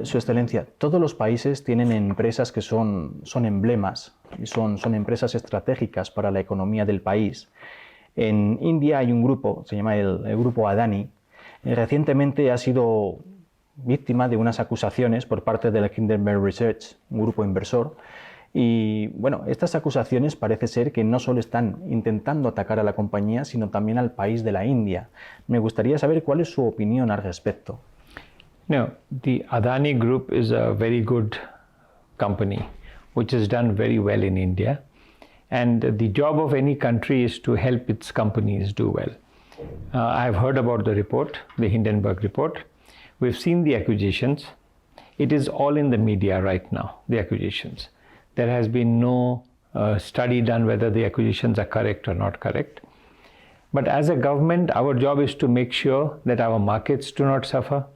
Su Excelencia, todos los países tienen empresas que son emblemas, son empresas estratégicas para la economía del país. En India hay un grupo, se llama el grupo Adani. Recientemente ha sido víctima de unas acusaciones por parte del Hindenburg Research, un grupo inversor. Y bueno, estas acusaciones parece ser que no solo están intentando atacar a la compañía, sino también al país de la India. Me gustaría saber cuál es su opinión al respecto. No, the Adani Group is a very good company which has done very well in India, and the job of any country is to help its companies do well. I've heard about the report, the Hindenburg report. We've seen the accusations. It is all in the media right now, the accusations. There has been no study done whether the accusations are correct or not correct. But as a government, our job is to make sure that our markets do not suffer,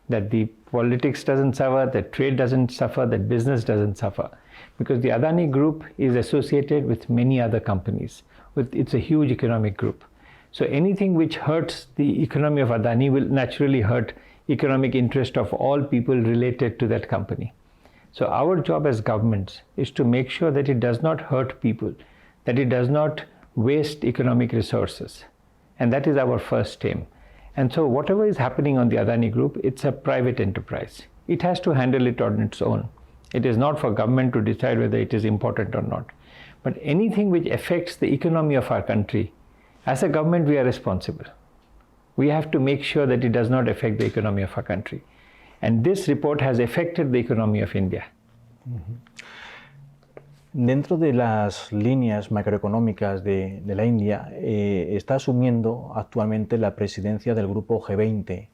that the politics doesn't suffer, that trade doesn't suffer, that business doesn't suffer. Because the Adani Group is associated with many other companies. It's a huge economic group. So anything which hurts the economy of Adani will naturally hurt economic interest of all people related to that company. So our job as governments is to make sure that it does not hurt people, that it does not waste economic resources. And that is our first aim. And so whatever is happening on the Adani Group, it's a private enterprise. It has to handle it on its own. It is not for government to decide whether it is important or not. But anything which affects the economy of our country, as a government, we are responsible. We have to make sure that it does not affect the economy of our country. And this report has affected the economy of India. Dentro de las líneas macroeconómicas de la India, está asumiendo actualmente la presidencia del grupo G20.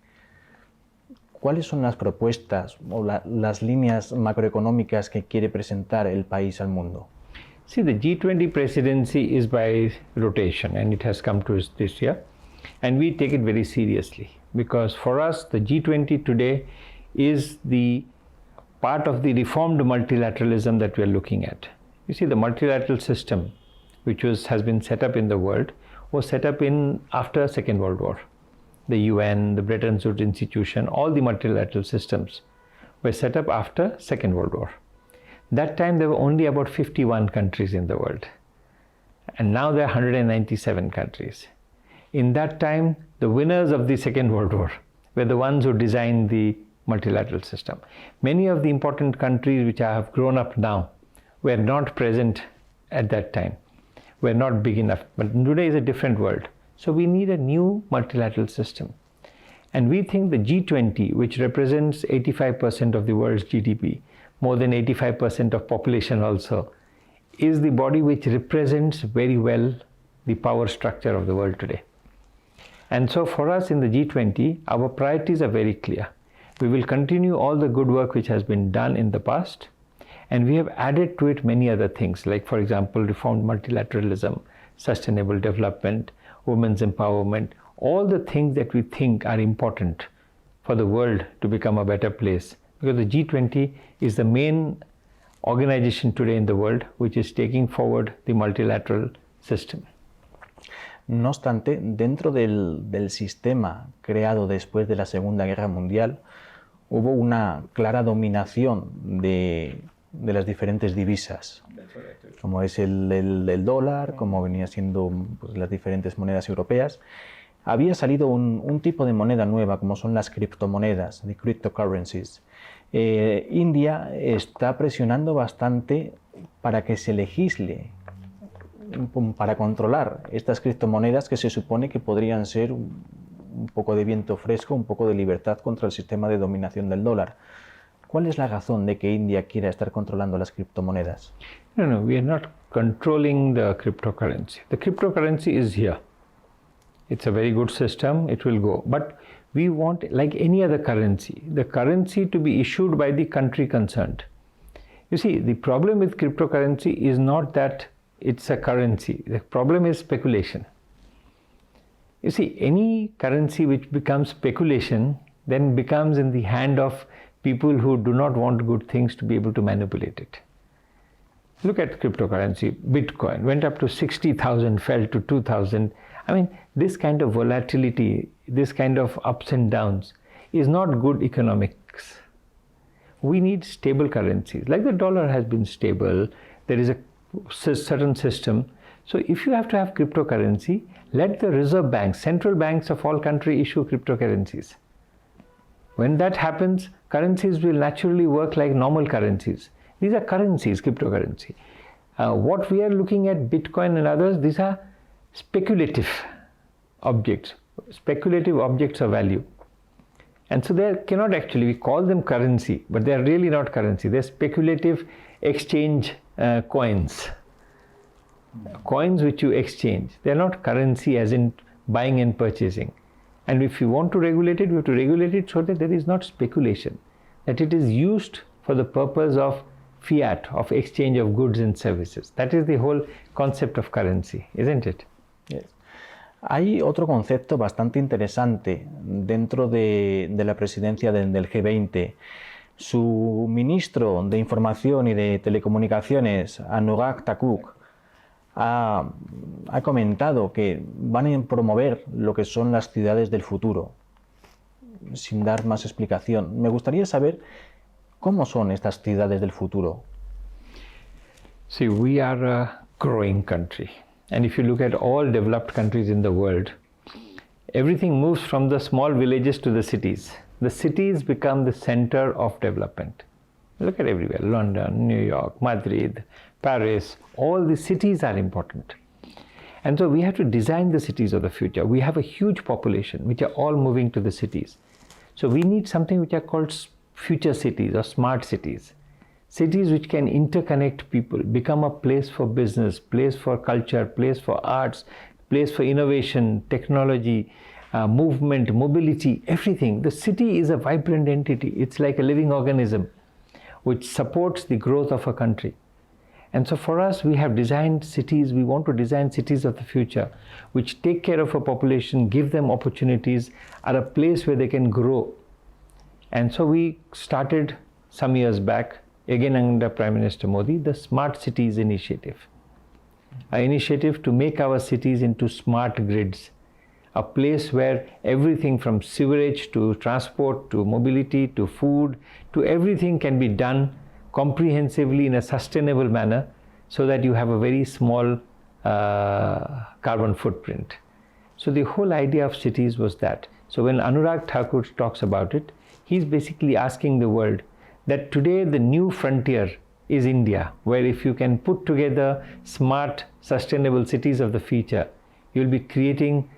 ¿Cuáles son las propuestas o las líneas macroeconómicas que quiere presentar el país al mundo? See, the G20 presidency is by rotation, and it has come to us this year. And we take it very seriously, because for us, the G20 today is the part of the reformed multilateralism that we are looking at. You see, the multilateral system, which has been set up in the world, was set up after Second World War. The UN, the Bretton Woods Institution, all the multilateral systems were set up after Second World War. That time there were only about 51 countries in the world, and now there are 197 countries. In that time, the winners of the Second World War were the ones who designed the multilateral system. Many of the important countries which have grown up now were not present at that time, were not big enough. But today is a different world. So we need a new multilateral system. And we think the G20, which represents 85% of the world's GDP, more than 85% of population also, is the body which represents very well the power structure of the world today. And so for us in the G20, our priorities are very clear. We will continue all the good work which has been done in the past, and we have added to it many other things, like, for example, reformed multilateralism, sustainable development, women's empowerment, all the things that we think are important for the world to become a better place. Because the G20 is the main organization today in the world which is taking forward the multilateral system. No obstante, dentro del sistema creado después de la Segunda Guerra Mundial, hubo una clara dominación de las diferentes divisas, como es el dólar, como venía siendo pues, las diferentes monedas europeas. Había salido un tipo de moneda nueva, como son las criptomonedas, the cryptocurrencies. India está presionando bastante para que se legisle, para controlar estas criptomonedas que se supone que podrían ser un poco de viento fresco, un poco de libertad contra el sistema de dominación del dólar. ¿Cuál es la razón de que India quiera estar controlando las criptomonedas? No, we are not controlling the cryptocurrency. The cryptocurrency is here. It's a very good system, it will go. But we want, like any other currency, the currency to be issued by the country concerned. You see, the problem with cryptocurrency is not that it's a currency. The problem is speculation. You see, any currency which becomes speculation then becomes in the hand of people who do not want good things to be able to manipulate it. Look at cryptocurrency. Bitcoin went up to 60,000, fell to 2,000. I mean, this kind of volatility, this kind of ups and downs is not good economics. we need stable currencies. Like the dollar has been stable, there is a certain system. So if you have to have cryptocurrency, let the reserve banks, central banks of all countries issue cryptocurrencies. When that happens, currencies will naturally work like normal currencies. These are currencies, cryptocurrency. What we are looking at, Bitcoin and others, these are speculative objects of value. And so they cannot actually, we call them currency, but they are really not currency. They're speculative exchange coins. Coins which you exchange. They're not currency as in buying and purchasing. And if you want to regulate it, we have to regulate it so that there is not speculation, that it is used for the purpose of fiat, of exchange of goods and services. That is the whole concept of currency, isn't it? Yes. Hay otro concepto bastante interesante dentro de la presidencia del G20. Su ministro de Información y de Telecomunicaciones, Anurag Thakur, ha comentado que van a promover lo que son las ciudades del futuro. Sin dar más explicación, me gustaría saber cómo son estas ciudades del futuro. See, we are a growing country. And if you look at all developed countries in the world, everything moves from the small villages to the cities. The cities become the center of development. Look at everywhere, London, New York, Madrid, Paris, all the cities are important. And so we have to design the cities of the future. We have a huge population which are all moving to the cities. So we need something which are called future cities or smart cities. Cities which can interconnect people, become a place for business, place for culture, place for arts, place for innovation, technology, movement, mobility, everything. The city is a vibrant entity. It's like a living organism which supports the growth of a country. And so for us, we have designed cities, we want to design cities of the future, which take care of a population, give them opportunities, are a place where they can grow. And so we started some years back, again under Prime Minister Modi, the Smart Cities Initiative. An initiative to make our cities into smart grids, a place where everything from sewerage to transport to mobility to food to everything can be done comprehensively in a sustainable manner so that you have a very small carbon footprint. So the whole idea of cities was that. So when Anurag Thakur talks about it, he's basically asking the world that today the new frontier is India, where if you can put together smart, sustainable cities of the future, you'll be creating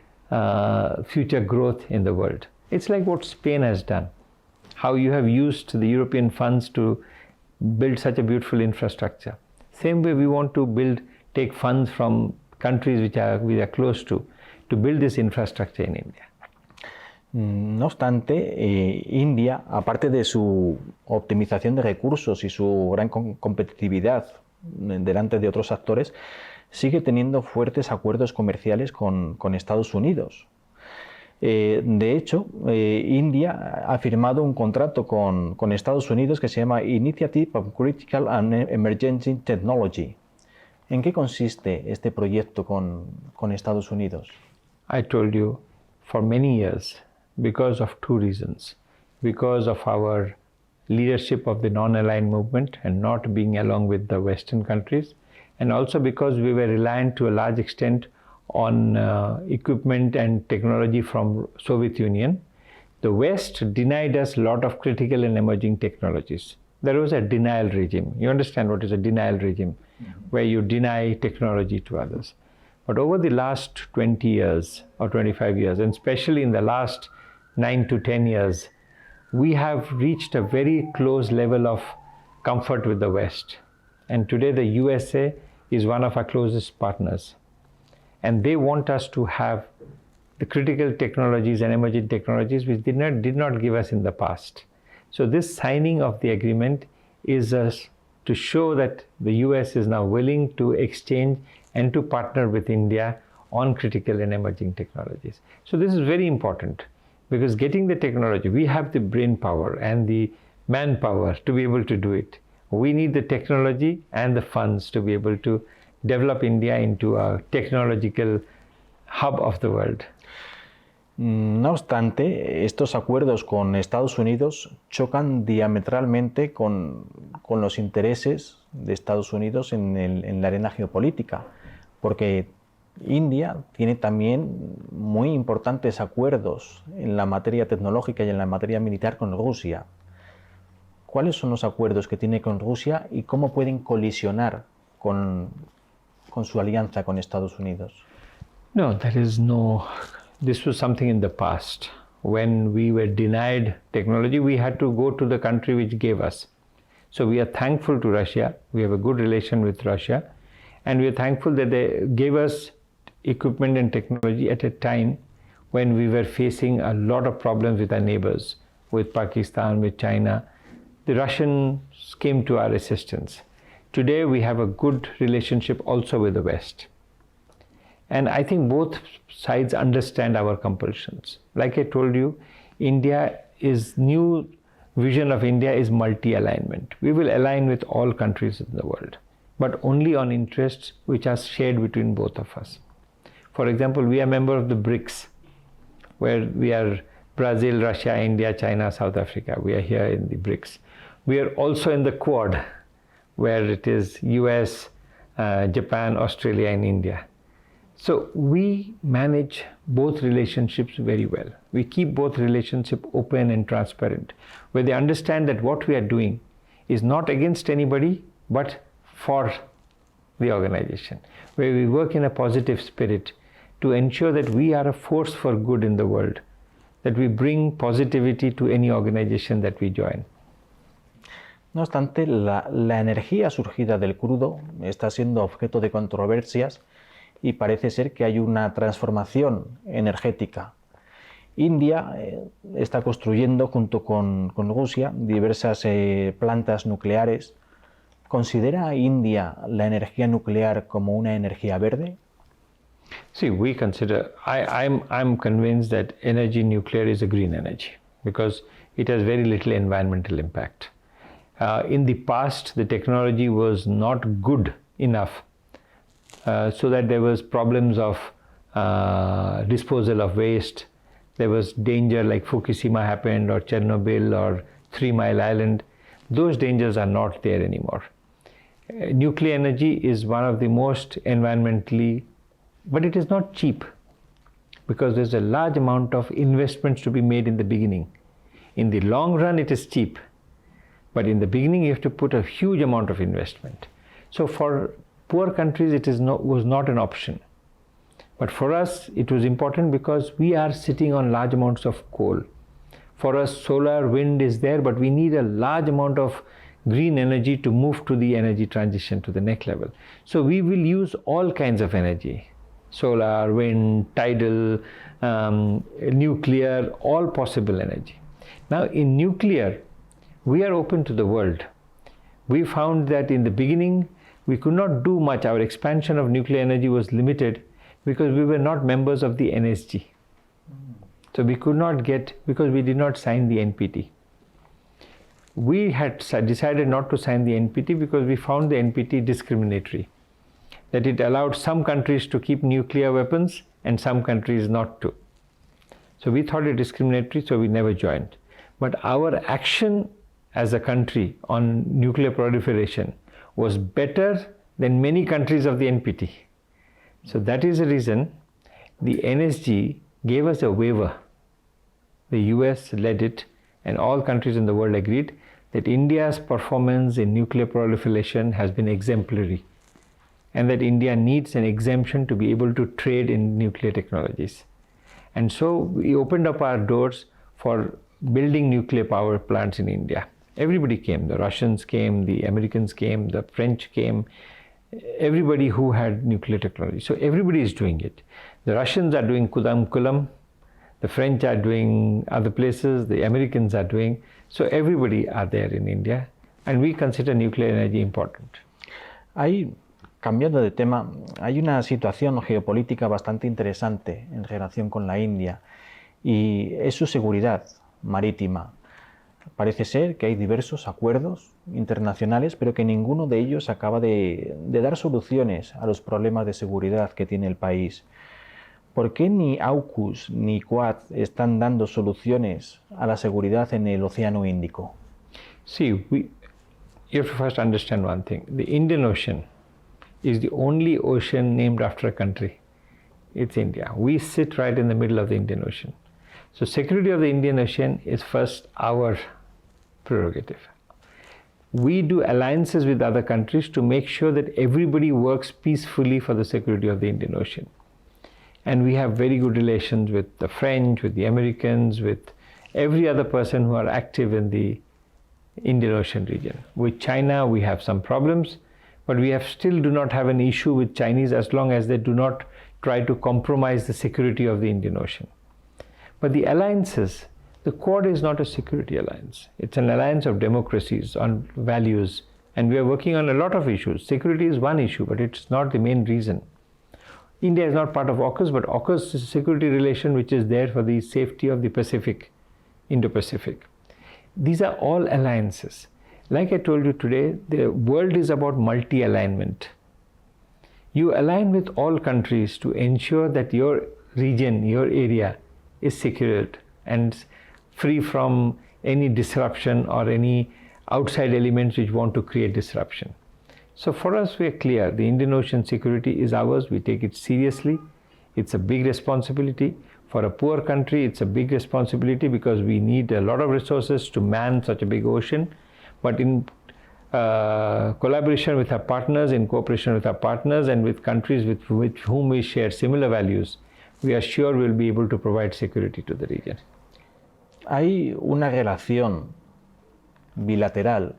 future growth in the world. It's like what Spain has done, how you have used the European funds to build such a beautiful infrastructure. Same way we want to take funds from countries which we are close to build this infrastructure in India. No obstante, India, aparte de su optimización de recursos y su gran competitividad delante de otros actores, sigue teniendo fuertes acuerdos comerciales con Estados Unidos. De hecho, India ha firmado un contrato con Estados Unidos que se llama Initiative of Critical and Emerging Technology. ¿En qué consiste este proyecto con Estados Unidos? I told you, for many years, because of two reasons. Because of our leadership of the non-aligned movement and not being along with the Western countries, and also because we were reliant to a large extent on equipment and technology from Soviet Union, the West denied us a lot of critical and emerging technologies. There was a denial regime. You understand what is a denial regime, where you deny technology to others. But over the last 20 years or 25 years, and especially in the last 9 to 10 years, we have reached a very close level of comfort with the West. And today the USA is one of our closest partners. And they want us to have the critical technologies and emerging technologies which did not give us in the past. So this signing of the agreement is to show that the US is now willing to exchange and to partner with India on critical and emerging technologies. So this is very important, because getting the technology, we have the brain power and the manpower to be able to do it. We need the technology and the funds to be able to develop India into a technological hub of the world. No obstante, estos acuerdos con Estados Unidos chocan diametralmente con los intereses de Estados Unidos en la arena geopolítica, porque India tiene también muy importantes acuerdos en la materia tecnológica y en la materia militar con Rusia. ¿Cuáles son los acuerdos que tiene con Rusia y cómo pueden colisionar con su alianza con Estados Unidos? No, there is no. This was something in the past. When we were denied technology, we had to go to the country which gave us. So we are thankful to Russia. We have a good relation with Russia. And we are thankful that they gave us equipment and technology at a time when we were facing a lot of problems with our neighbors, with Pakistan, with China. The Russians came to our assistance. Today we have a good relationship also with the West. And I think both sides understand our compulsions. Like I told you, new vision of India is multi-alignment. We will align with all countries in the world, but only on interests which are shared between both of us. For example, we are a member of the BRICS, where we are Brazil, Russia, India, China, South Africa. We are here in the BRICS. We are also in the Quad, where it is US, Japan, Australia, and India. So we manage both relationships very well. We keep both relationships open and transparent, where they understand that what we are doing is not against anybody, but for the organization, where we work in a positive spirit to ensure that we are a force for good in the world, that we bring positivity to any organization that we join. No obstante, la energía surgida del crudo está siendo objeto de controversias y parece ser que hay una transformación energética. India está construyendo junto con Rusia diversas plantas nucleares. ¿Considera India la energía nuclear como una energía verde? See, we consider, I'm convinced that nuclear is a green energy because it has very little environmental impact. In the past, the technology was not good enough so that there was problems of disposal of waste. There was danger like Fukushima happened, or Chernobyl, or 3 Mile Island. Those dangers are not there anymore. Nuclear energy is one of the most environmentally, but it is not cheap because there's a large amount of investments to be made in the beginning. In the long run, it is cheap, but in the beginning, you have to put a huge amount of investment. So for poor countries, was not an option. But for us, it was important because we are sitting on large amounts of coal. For us, solar, wind is there, but we need a large amount of green energy to move to the energy transition to the next level. So we will use all kinds of energy, solar, wind, tidal, nuclear, all possible energy. Now in nuclear, we are open to the world. We found that in the beginning, we could not do much. Our expansion of nuclear energy was limited because we were not members of the NSG. So we could not get, because we did not sign the NPT. We had decided not to sign the NPT because we found the NPT discriminatory, that it allowed some countries to keep nuclear weapons and some countries not to. So we thought it discriminatory, so we never joined. But our action as a country on nuclear proliferation was better than many countries of the NPT. So that is the reason the NSG gave us a waiver. The US led it, and all countries in the world agreed that India's performance in nuclear proliferation has been exemplary, and that India needs an exemption to be able to trade in nuclear technologies. And so we opened up our doors for building nuclear power plants in India. Everybody came. The Russians came, the Americans came, the French came, everybody who had nuclear technology. So everybody is doing it. The Russians are doing Kulam, the French are doing other places, the Americans are doing. So everybody are there in India, and we consider nuclear energy important. Cambiando de tema, hay una situación geopolítica bastante interesante en relación con la India y es su seguridad marítima. Parece ser que hay diversos acuerdos internacionales, pero que ninguno de ellos acaba de dar soluciones a los problemas de seguridad que tiene el país. ¿Por qué ni AUKUS ni Quad están dando soluciones a la seguridad en el Océano Índico? See, you have to first understand one thing. The Indian Ocean is the only ocean named after a country. It's India. We sit right in the middle of the Indian Ocean. So security of the Indian Ocean is first our prerogative. We do alliances with other countries to make sure that everybody works peacefully for the security of the Indian Ocean. And we have very good relations with the French, with the Americans, with every other person who are active in the Indian Ocean region. With China, we have some problems, but we still do not have an issue with Chinese as long as they do not try to compromise the security of the Indian Ocean. But the alliances, the Quad is not a security alliance. It's an alliance of democracies on values, and we are working on a lot of issues. Security is one issue, but it's not the main reason. India is not part of AUKUS, but AUKUS is a security relation which is there for the safety of the Pacific, Indo-Pacific. These are all alliances. Like I told you today, the world is about multi-alignment. You align with all countries to ensure that your region, your area is secured and free from any disruption or any outside elements which want to create disruption. So for us, we are clear. The Indian Ocean security is ours. We take it seriously. It's a big responsibility. For a poor country, it's a big responsibility because we need a lot of resources to man such a big ocean. But in collaboration with our partners, in cooperation with our partners and with countries with whom we share similar values, we are sure we'll be able to provide security to the region. Hay una relación bilateral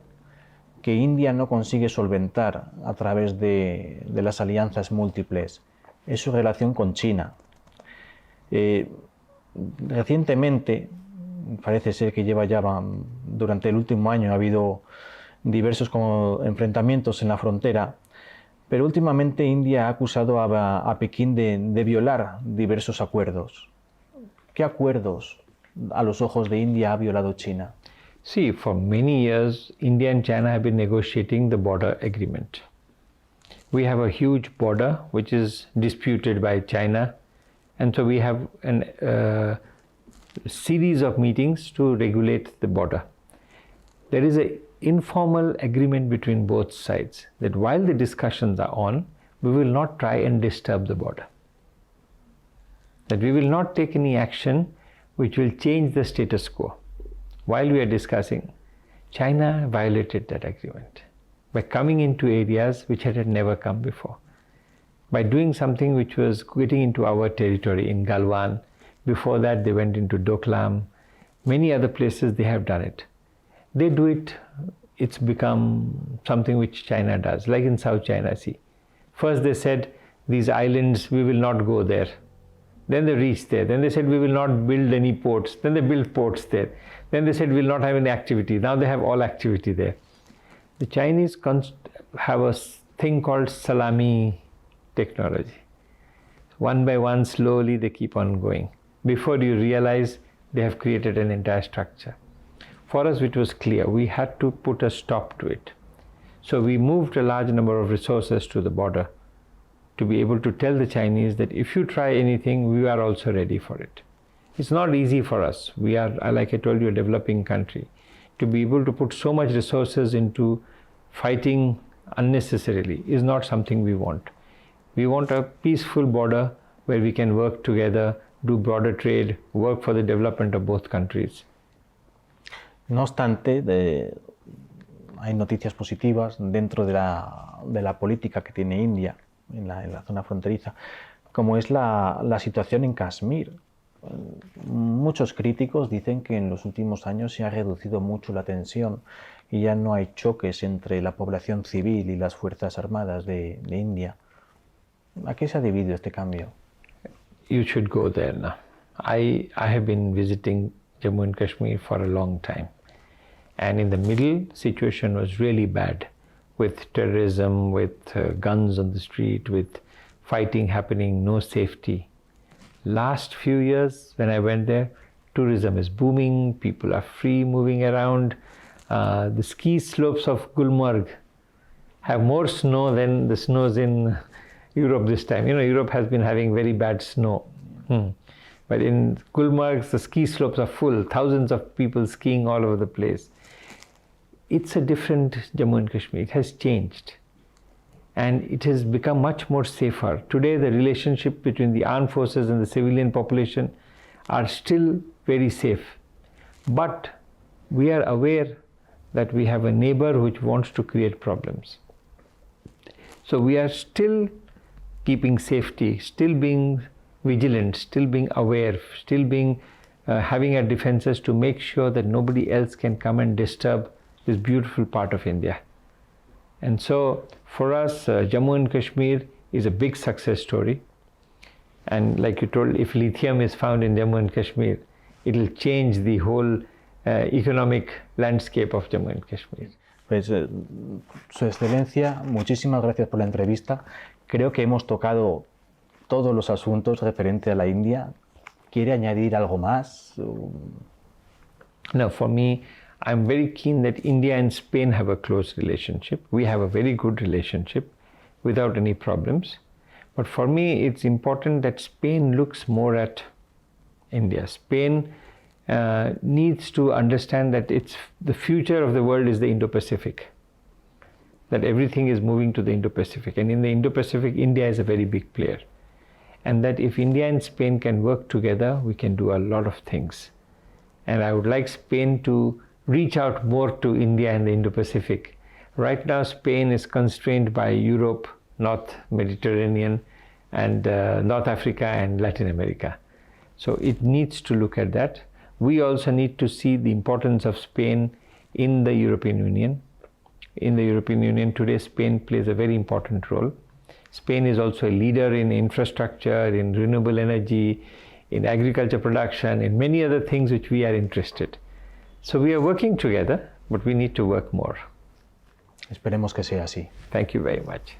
que India no consigue solventar a través de las alianzas múltiples. Es su relación con China. Recientemente, parece ser que durante el último año ha habido diversos enfrentamientos en la frontera, pero últimamente India ha acusado a Pekín de violar diversos acuerdos. ¿Qué acuerdos a los ojos de India ha violado China? See, for many years, India and China have been negotiating the border agreement. We have a huge border which is disputed by China, and so we have a series of meetings to regulate the border. There is an informal agreement between both sides that while the discussions are on, we will not try and disturb the border. That we will not take any action which will change the status quo. While we are discussing, China violated that agreement by coming into areas which it had never come before, by doing something which was getting into our territory in Galwan. Before that, they went into Doklam. Many other places they have done it. They do it, it's become something which China does, like in South China Sea. First they said, these islands, we will not go there. Then they reached there. Then they said, we will not build any ports. Then they built ports there. Then they said, we will not have any activity. Now they have all activity there. The Chinese have a thing called salami technology. One by one, slowly they keep on going. Before you realize, they have created an entire structure. For us, it was clear. We had to put a stop to it. So we moved a large number of resources to the border to be able to tell the Chinese that if you try anything, we are also ready for it. It's not easy for us. We are, like I told you, a developing country. To be able to put so much resources into fighting unnecessarily is not something we want. We want a peaceful border where we can work together, do border trade, work for the development of both countries. No obstante, hay noticias positivas dentro de la política que tiene India en la zona fronteriza, como es la situación en Kashmir. Muchos críticos dicen que en los últimos años se ha reducido mucho la tensión y ya no hay choques entre la población civil y las fuerzas armadas de India. ¿A qué se ha debido este cambio? You should go there now. I have been visiting Jammu and Kashmir for a long time. And in the middle, situation was really bad with terrorism, with guns on the street, with fighting happening, no safety. Last few years, when I went there, tourism is booming, people are free moving around. The ski slopes of Gulmarg have more snow than the snows in Europe this time. You know, Europe has been having very bad snow. But in Gulmarg, the ski slopes are full, thousands of people skiing all over the place. It's a different Jammu and Kashmir. It has changed. And it has become much more safer. Today, the relationship between the armed forces and the civilian population are still very safe. But we are aware that we have a neighbor which wants to create problems. So we are still keeping safety, still being vigilant, still being aware, still being having our defenses to make sure that nobody else can come and disturb this beautiful part of India. And so for us, Jammu and Kashmir is a big success story. And like you told, if lithium is found in Jammu and Kashmir, it will change the whole economic landscape of Jammu and Kashmir. Pues, Su Excelencia, muchísimas gracias por la entrevista. Creo que hemos tocado todos los asuntos referentes a la India. ¿Quiere añadir algo más? No, for me, I'm very keen that India and Spain have a close relationship. We have a very good relationship without any problems. But for me, it's important that Spain looks more at India. Spain needs to understand that the future of the world is the Indo-Pacific. That everything is moving to the Indo-Pacific. And in the Indo-Pacific, India is a very big player. And that if India and Spain can work together, we can do a lot of things. And I would like Spain to reach out more to India and the Indo-Pacific. Right now, Spain is constrained by Europe, North Mediterranean, and North Africa and Latin America. So it needs to look at that. We also need to see the importance of Spain in the European Union. In the European Union today, Spain plays a very important role. Spain is also a leader in infrastructure, in renewable energy, in agriculture production, in many other things which we are interested. So we are working together, but we need to work more. Esperemos que sea así. Thank you very much.